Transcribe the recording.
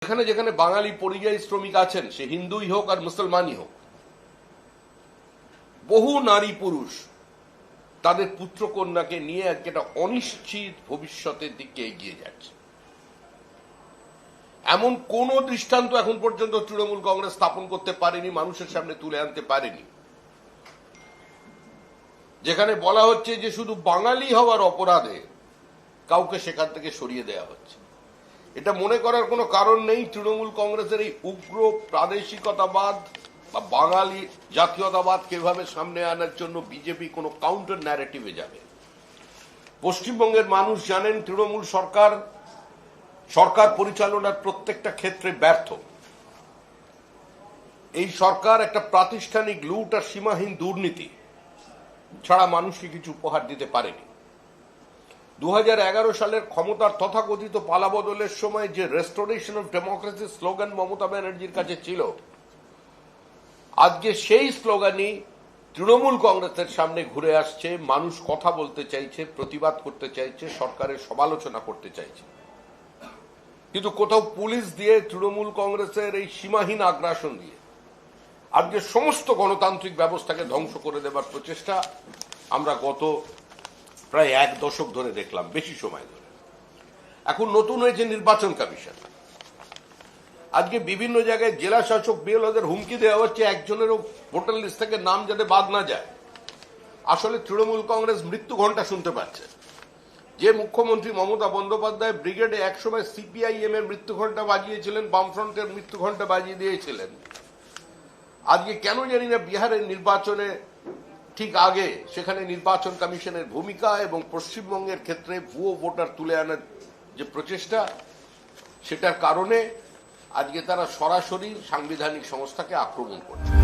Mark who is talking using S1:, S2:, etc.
S1: যেখানে যেখানে বাঙালি পরিযায়ী শ্রমিক আছেন, সে হিন্দুই হোক আর মুসলমানই হোক, বহু নারী পুরুষ তাদের পুত্র কন্যাকে নিয়ে একটা অনিশ্চিত ভবিষ্যতের দিকে এগিয়ে যাচ্ছে। এমন কোন দৃষ্টান্ত এখন পর্যন্ত তৃণমূল কংগ্রেস স্থাপন করতে পারেনি, মানুষের সামনে তুলে আনতে পারেনি, যেখানে বলা হচ্ছে যে শুধু বাঙালি হওয়ার অপরাধে কাউকে সেখান থেকে সরিয়ে দেওয়া হচ্ছে। এটা মনে করার কোনো কারণ নেই তৃণমূল কংগ্রেসের এই উগ্র প্রাদেশিকতাবাদ বা বাঙালি জাতীয়তাবাদ কিভাবে সামনে আনার জন্য বিজেপি কোনো কাউন্টার ন্যারেটিভে যাবে। পশ্চিমবঙ্গের মানুষ জানেন তৃণমূল সরকার পরিচালনার প্রত্যেকটা ক্ষেত্রে ব্যর্থ। এই সরকার একটা প্রাতিষ্ঠানিক লুট আর সীমাহীন দুর্নীতি ছাড়া মানুষকে কিছু উপহার দিতে পারেনি। 2011 সালের ক্ষমতার তথাকথিত পালাবদলের সময় যে restoration of democracy slogan Mamata ব্যানার্জির কাছে ছিল, আজকে সেই স্লোগানই তৃণমূল কংগ্রেসের সামনে ঘুরে আসছে। মানুষ কথা বলতে চাইছে, প্রতিবাদ করতে চাইছে, সরকারের সমালোচনা করতে চাইছে, কিন্তু কোথাও পুলিশ দিয়ে তৃণমূল কংগ্রেসের এই সীমাহীন আগ্রাসন দিয়ে আজকে সমস্ত গণতান্ত্রিক ব্যবস্থাকে ধ্বংস করে দেবার প্রচেষ্টা আমরা গত প্রায় 1 দশক ধরে দেখলাম, বেশি সময় ধরে। এখন নতুন হয়েছে নির্বাচন কমিশন। আজকে বিভিন্ন জায়গায় জেলা শাসক বিএলওদের হুমকি দেওয়া হচ্ছে একজনেরও ভোটার লিস্ট থেকে নাম যাতে বাদ না যায়। আসলে তৃণমূল কংগ্রেস মৃত্যু ঘণ্টা শুনতে পাচ্ছে। যে মুখ্যমন্ত্রী মমতা বন্দ্যোপাধ্যায় ব্রিগেডে একসময় সিপিআইএম এর মৃত্যু ঘণ্টা বাজিয়েছিলেন, বামফ্রন্টের মৃত্যু ঘণ্টা বাজিয়ে দিয়েছিলেন, আজকে কেন জানি না বিহারের নির্বাচনে ঠিক আগে সেখানে নির্বাচন কমিশনের ভূমিকা এবং পশ্চিমবঙ্গের ক্ষেত্রে ভুয়ো ভোটার তুলে আনার যে প্রচেষ্টা, সেটার কারণে আজকে তারা সরাসরি সাংবিধানিক সংস্থাকে আক্রমণ করছে।